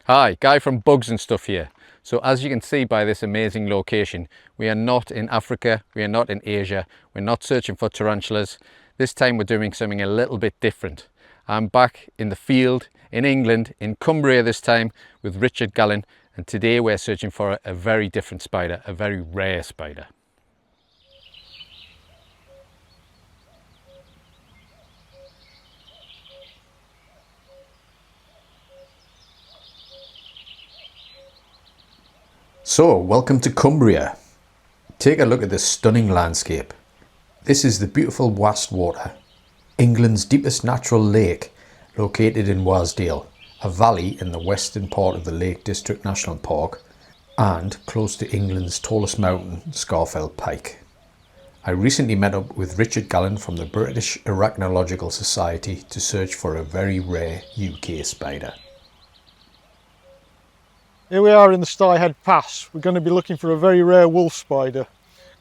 Hi, Guy from Bugs and Stuff here. So as you can see by this amazing location, we are not in Africa, we are not in Asia, we're not searching for tarantulas. This time we're doing something a little bit different. I'm back in the field in England, in Cumbria this time, with Richard Gallen, and today we're searching for a very different spider, a very rare spider. So, welcome to Cumbria. Take a look at this stunning landscape. This is the beautiful Wastwater, England's deepest natural lake, located in Wasdale, a valley in the western part of the Lake District National Park and close to England's tallest mountain, Scafell Pike. I recently met up with Richard Gallen from the British Arachnological Society to search for a very rare UK spider. Here we are in the Styhead Pass. We're going to be looking for a very rare wolf spider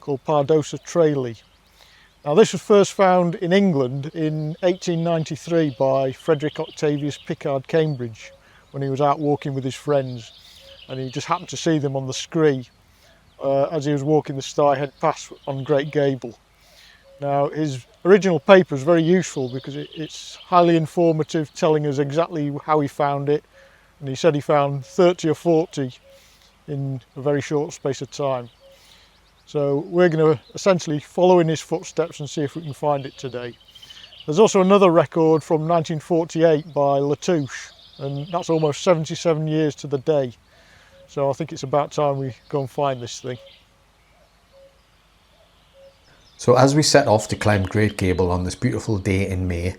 called Pardosa trailli. Now this was first found in England in 1893 by Frederick Octavius Pickard-Cambridge when he was out walking with his friends, and he just happened to see them on the scree as he was walking the Styhead Pass on Great Gable. Now his original paper is very useful because it's highly informative, telling us exactly how he found it. And he said he found 30 or 40 in a very short space of time. So we're going to essentially follow in his footsteps and see if we can find it today. There's also another record from 1948 by Latouche, and that's almost 77 years to the day. So I think it's about time we go and find this thing. So as we set off to climb Great Gable on this beautiful day in May,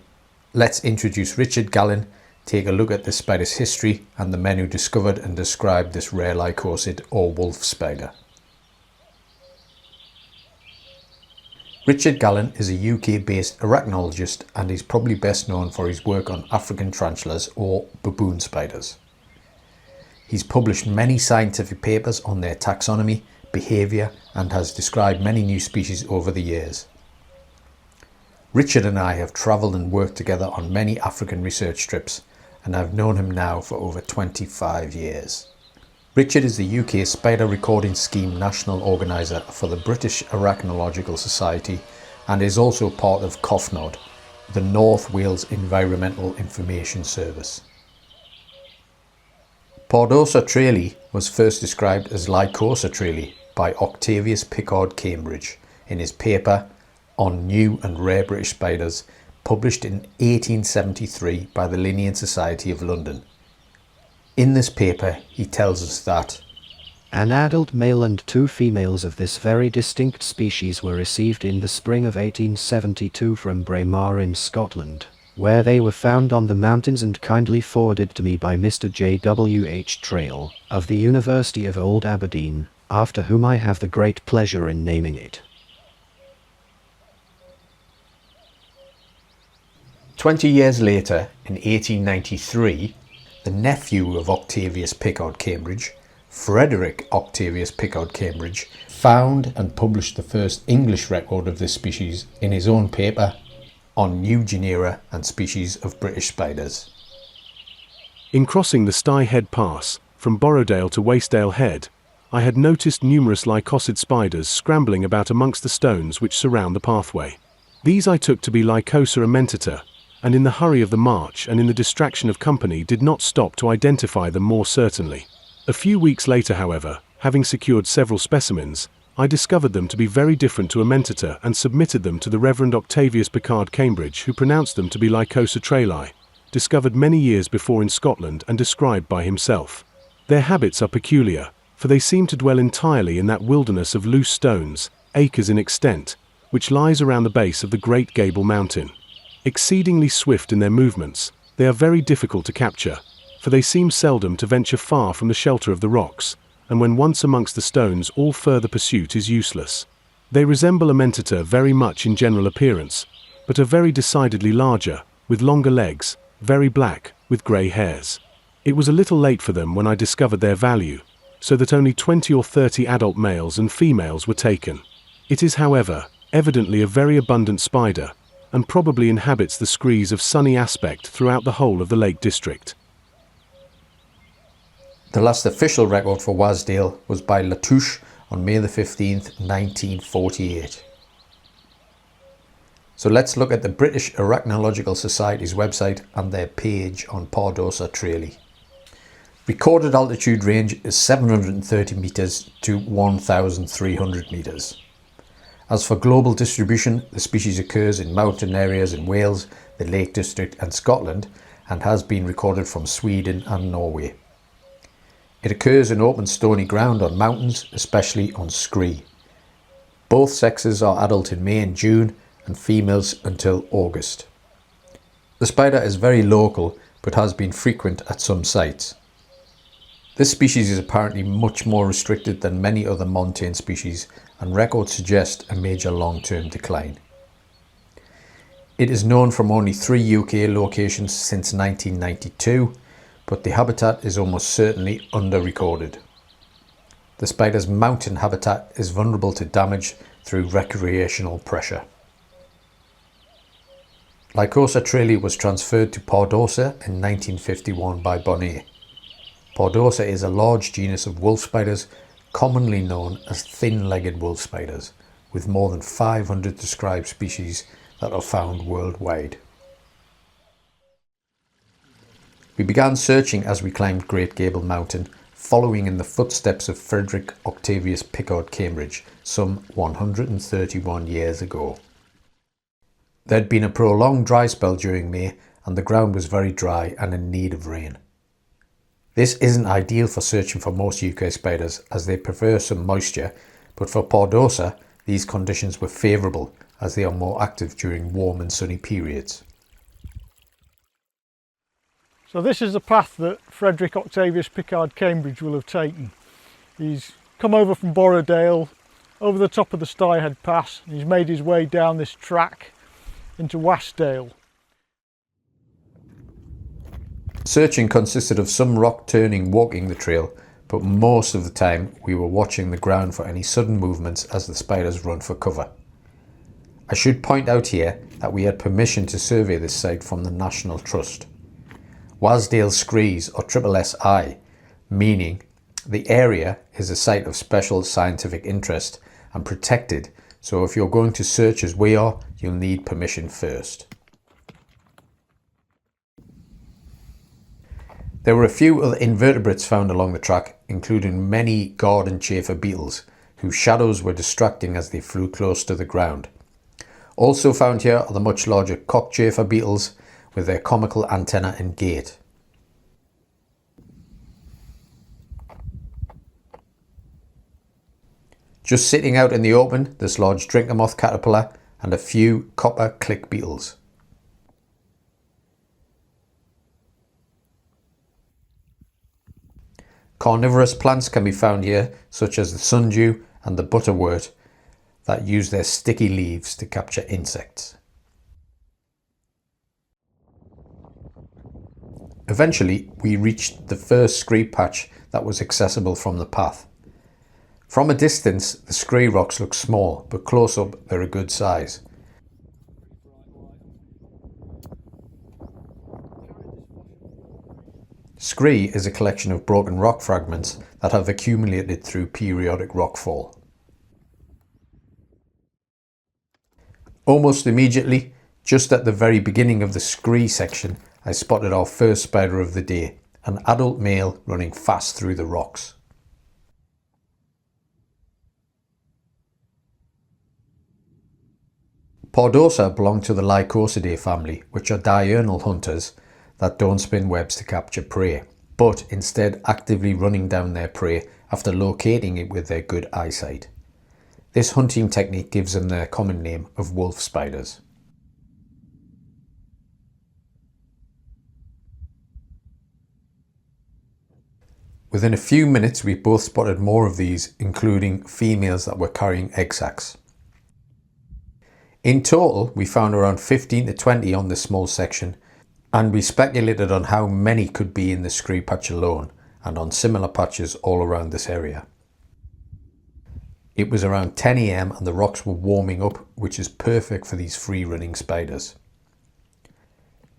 let's introduce Richard Gallen, take a look at this spider's history and the men who discovered and described this rare lycosid or wolf spider. Richard Gallen is a UK-based arachnologist, and he's probably best known for his work on African tarantulas or baboon spiders. He's published many scientific papers on their taxonomy, behaviour, and has described many new species over the years. Richard and I have travelled and worked together on many African research trips, and I've known him now for over 25 years. Richard is the UK Spider Recording Scheme National Organiser for the British Arachnological Society and is also part of COFNOD, the North Wales Environmental Information Service. Pardosa trailli was first described as Lycosa trailli by Octavius Pickard-Cambridge in his paper on New and Rare British Spiders, published in 1873 by the Linnean Society of London. In this paper, he tells us that an adult male and 2 females of this very distinct species were received in the spring of 1872 from Braemar in Scotland, where they were found on the mountains and kindly forwarded to me by Mr. J.W.H. Trail of the University of Old Aberdeen, after whom I have the great pleasure in naming it. 20 years later, in 1893, the nephew of Octavius Pickard-Cambridge, Frederick Octavius Pickard-Cambridge, found and published the first English record of this species in his own paper on new genera and species of British spiders. In crossing the Styhead Pass, from Borrowdale to Wastedale Head, I had noticed numerous lycosid spiders scrambling about amongst the stones which surround the pathway. These I took to be Lycosa ammentata, and in the hurry of the march and in the distraction of company did not stop to identify them more certainly. A few weeks later, however, having secured several specimens, I discovered them to be very different to ammentata and submitted them to the Reverend Octavius Pickard-Cambridge, who pronounced them to be Lycosa trailli, discovered many years before in Scotland and described by himself. Their habits are peculiar, for they seem to dwell entirely in that wilderness of loose stones, acres in extent, which lies around the base of the Great Gable Mountain. Exceedingly swift in their movements, they are very difficult to capture, for they seem seldom to venture far from the shelter of the rocks, and when once amongst the stones all further pursuit is useless. They resemble ammentata very much in general appearance, but are very decidedly larger, with longer legs, very black, with grey hairs. It was a little late for them when I discovered their value, so that only 20 or 30 adult males and females were taken. It is, however, evidently a very abundant spider, and probably inhabits the screes of sunny aspect throughout the whole of the Lake District. The last official record for Wasdale was by Latouche on May the 15th, 1948. So let's look at the British Arachnological Society's website and their page on Pardosa trailli. Recorded altitude range is 730 metres to 1,300 metres. As for global distribution, the species occurs in mountain areas in Wales, the Lake District and Scotland, and has been recorded from Sweden and Norway. It occurs in open stony ground on mountains, especially on scree. Both sexes are adult in May and June, and females until August. The spider is very local, but has been frequent at some sites. This species is apparently much more restricted than many other montane species, and records suggest a major long-term decline. It is known from only 3 UK locations since 1992, but the habitat is almost certainly under-recorded. The spider's mountain habitat is vulnerable to damage through recreational pressure. Lycosa trailli was transferred to Pardosa in 1951 by Bonnet. Pardosa is a large genus of wolf spiders, commonly known as thin-legged wolf spiders, with more than 500 described species that are found worldwide. We began searching as we climbed Great Gable Mountain, following in the footsteps of Frederick Octavius Pickard-Cambridge some 131 years ago. There had been a prolonged dry spell during May, and the ground was very dry and in need of rain. This isn't ideal for searching for most UK spiders, as they prefer some moisture, but for Pardosa these conditions were favourable, as they are more active during warm and sunny periods. So this is the path that Frederick Octavius Pickard-Cambridge will have taken. He's come over from Borrowdale, over the top of the Styhead Pass, and he's made his way down this track into Wasdale. Searching consisted of some rock turning walking the trail, but most of the time we were watching the ground for any sudden movements as the spiders run for cover. I should point out here that we had permission to survey this site from the National Trust. Wasdale Screes or SSI, meaning the area is a site of special scientific interest and protected, so if you're going to search as we are, you'll need permission first. There were a few other invertebrates found along the track, including many garden chafer beetles, whose shadows were distracting as they flew close to the ground. Also found here are the much larger cockchafer beetles with their comical antenna and gait. Just sitting out in the open, this large drinker moth caterpillar and a few copper click beetles. Carnivorous plants can be found here, such as the sundew and the butterwort, that use their sticky leaves to capture insects. Eventually, we reached the first scree patch that was accessible from the path. From a distance, the scree rocks look small, but close up they're a good size. Scree is a collection of broken rock fragments that have accumulated through periodic rockfall. Almost immediately, just at the very beginning of the scree section, I spotted our first spider of the day, an adult male running fast through the rocks. Pardosa belong to the Lycosidae family, which are diurnal hunters that don't spin webs to capture prey, but instead actively running down their prey after locating it with their good eyesight. This hunting technique gives them their common name of wolf spiders. Within a few minutes we both spotted more of these, including females that were carrying egg sacs. In total we found around 15 to 20 on this small section, and we speculated on how many could be in the scree patch alone and on similar patches all around this area. It was around 10 AM and the rocks were warming up, which is perfect for these free running spiders.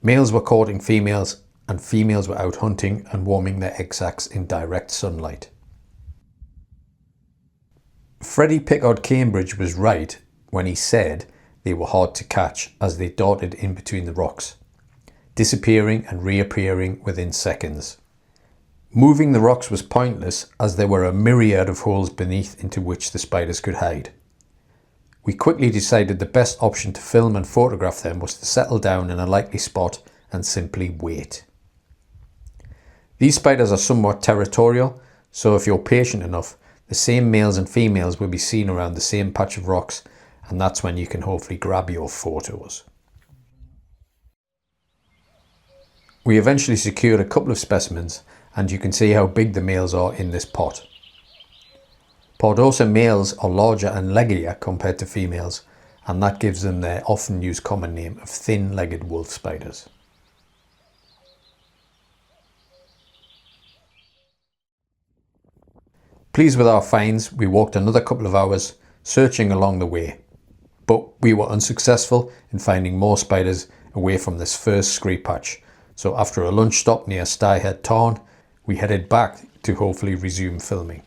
Males were courting females and females were out hunting and warming their egg sacs in direct sunlight. Frederick Pickard-Cambridge was right when he said they were hard to catch as they darted in between the rocks, disappearing and reappearing within seconds. Moving the rocks was pointless as there were a myriad of holes beneath into which the spiders could hide. We quickly decided the best option to film and photograph them was to settle down in a likely spot and simply wait. These spiders are somewhat territorial, so if you're patient enough, the same males and females will be seen around the same patch of rocks, and that's when you can hopefully grab your photos. We eventually secured a couple of specimens, and you can see how big the males are in this pot. Pardosa males are larger and leggier compared to females, and that gives them their often used common name of thin-legged wolf spiders. Pleased with our finds, we walked another couple of hours, searching along the way, but we were unsuccessful in finding more spiders away from this first scree patch, so after a lunch stop near Styhead Tarn, we headed back to hopefully resume filming.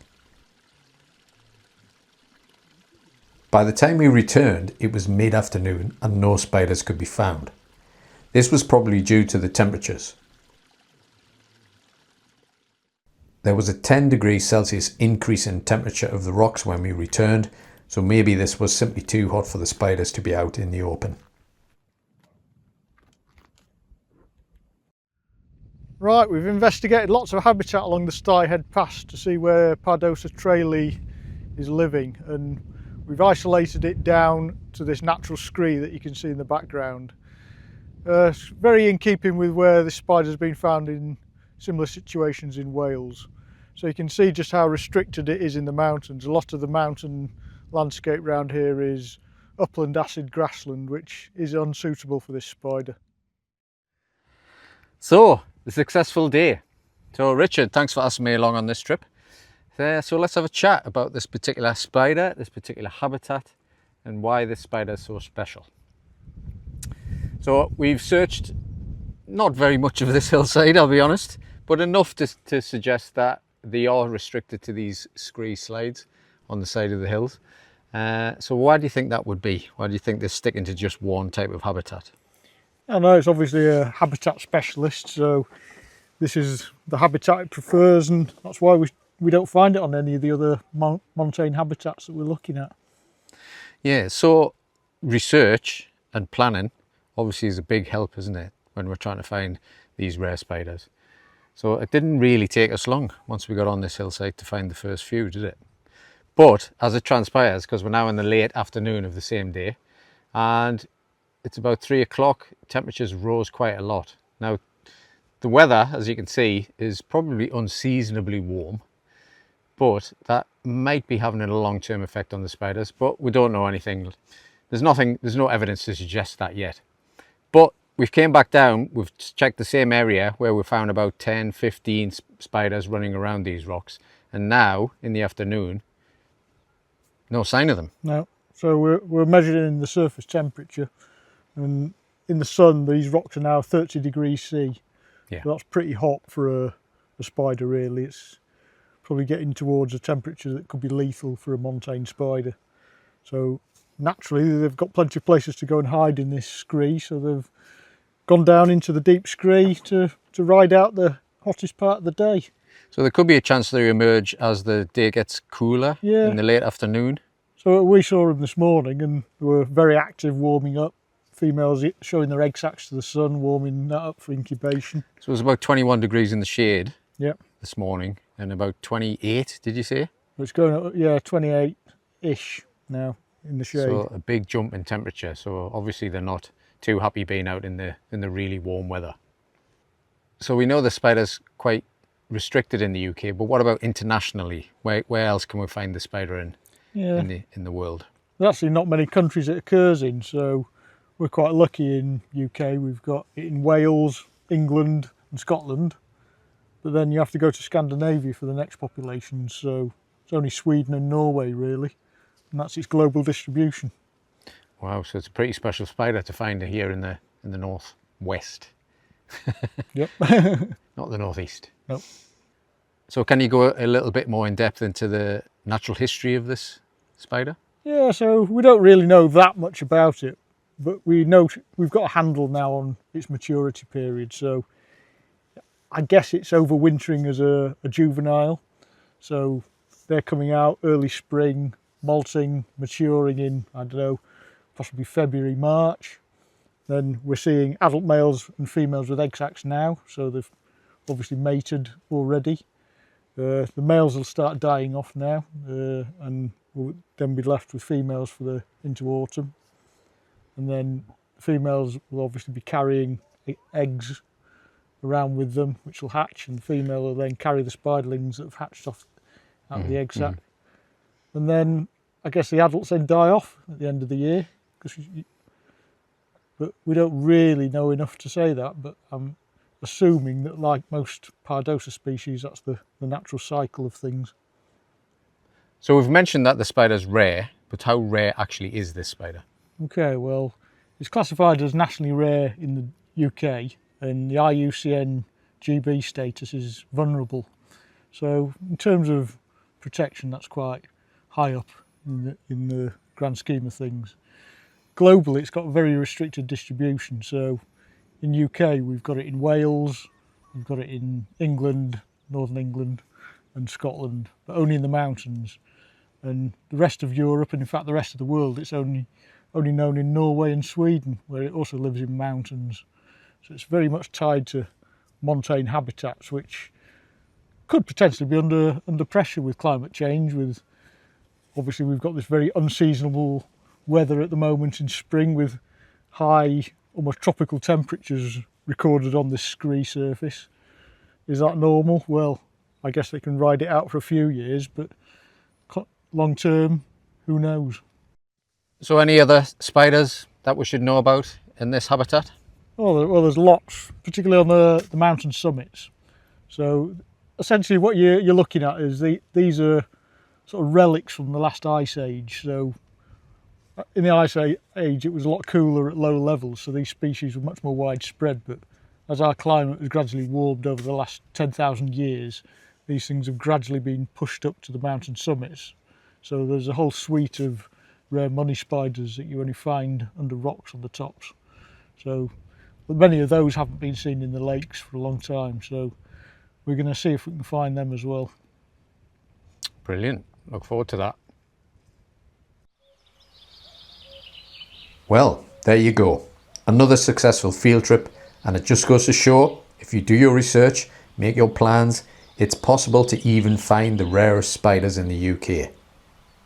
By the time we returned, it was mid-afternoon and no spiders could be found. This was probably due to the temperatures. There was a 10 degrees Celsius increase in temperature of the rocks when we returned, so maybe this was simply too hot for the spiders to be out in the open. Right, we've investigated lots of habitat along the Styhead Pass to see where Pardosa trailli is living, and we've isolated it down to this natural scree that you can see in the background. It's very in keeping with where this spider's been found in similar situations in Wales. So you can see just how restricted it is in the mountains. A lot of the mountain landscape around here is upland acid grassland, which is unsuitable for this spider. So, the successful day. So Richard, thanks for asking me along on this trip. So let's have a chat about this particular spider, this particular habitat, and why this spider is so special. So we've searched not very much of this hillside, I'll be honest, but enough to suggest that they are restricted to these scree slides on the side of the hills. So why do you think that would be? Why do you think they're sticking to just one type of habitat? I know it's obviously a habitat specialist, so this is the habitat it prefers, and that's why we don't find it on any of the other montane habitats that we're looking at. Yeah, so research and planning obviously is a big help, isn't it, when we're trying to find these rare spiders. So it didn't really take us long once we got on this hillside to find the first few, did it? But as it transpires, because we're now in the late afternoon of the same day, and it's about 3 o'clock, temperatures rose quite a lot. Now, the weather, as you can see, is probably unseasonably warm, but that might be having a long-term effect on the spiders, but we don't know anything. There's no evidence to suggest that yet. But we've came back down, we've checked the same area where we found about 10, 15 spiders running around these rocks, and now, in the afternoon, no sign of them. No, so we're measuring the surface temperature, and in the sun these rocks are now 30 degrees C. Yeah. So that's pretty hot for a spider really. It's probably getting towards a temperature that could be lethal for a montane spider. So naturally they've got plenty of places to go and hide in this scree, so they've gone down into the deep scree to ride out the hottest part of the day. So there could be a chance they emerge as the day gets cooler in the late afternoon. So we saw them this morning and they were very active warming up. Females showing their egg sacs to the sun, warming that up for incubation. So it was about 21 degrees in the shade this morning, and about 28, did you say? It's going up, 28-ish now in the shade. So a big jump in temperature. So obviously they're not too happy being out in the really warm weather. So we know the spider's quite restricted in the UK, but what about internationally? Where else can we find the spider in the world? There's actually not many countries it occurs in, so we're quite lucky in UK. We've got it in Wales, England and Scotland, but then you have to go to Scandinavia for the next population, so it's only Sweden and Norway really, and that's its global distribution. Wow, so it's a pretty special spider to find here in the northwest Yep. Not the northeast. Nope. So can you go a little bit more in depth into the natural history of this spider? Yeah, so we don't really know that much about it, but we know we've got a handle now on its maturity period. So I guess it's overwintering as a juvenile. So they're coming out early spring, molting, maturing in, I don't know, possibly February, March. Then we're seeing adult males and females with egg sacs now, so they've obviously mated already. The males will start dying off now, and we'll then be left with females for into autumn. And then the females will obviously be carrying eggs around with them, which will hatch, and the female will then carry the spiderlings that have hatched off out of the egg sac. And then I guess the adults then die off at the end of the year, but we don't really know enough to say that, but I'm assuming that, like most Pardosa species, that's the natural cycle of things. So we've mentioned that the spider's rare, but how rare actually is this spider? Okay, well, it's classified as nationally rare in the UK, and the IUCN GB status is vulnerable. So in terms of protection, that's quite high up in the grand scheme of things. Globally, it's got a very restricted distribution. So in UK, we've got it in Wales, we've got it in England, Northern England and Scotland, but only in the mountains. And the rest of Europe, and in fact the rest of the world, it's only known in Norway and Sweden, where it also lives in mountains. So it's very much tied to montane habitats, which could potentially be under pressure with climate change. With obviously we've got this very unseasonable weather at the moment in spring, with high, almost tropical temperatures recorded on this scree surface. Is that normal? Well, I guess they can ride it out for a few years, but long term, who knows? So any other spiders that we should know about in this habitat? Well, there's lots, particularly on the mountain summits. So essentially what you're looking at is these are sort of relics from the last ice age. So in the ice age, it was a lot cooler at low levels, so these species were much more widespread. But as our climate has gradually warmed over the last 10,000 years, these things have gradually been pushed up to the mountain summits. So there's a whole suite of rare money spiders that you only find under rocks on the tops. So, but many of those haven't been seen in the lakes for a long time. So we're going to see if we can find them as well. Brilliant. Look forward to that. Well, there you go. Another successful field trip, and it just goes to show, if you do your research, make your plans, it's possible to even find the rarest spiders in the UK.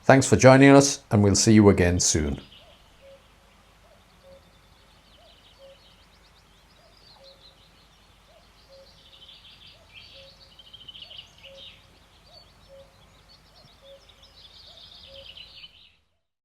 Thanks for joining us, and we'll see you again soon.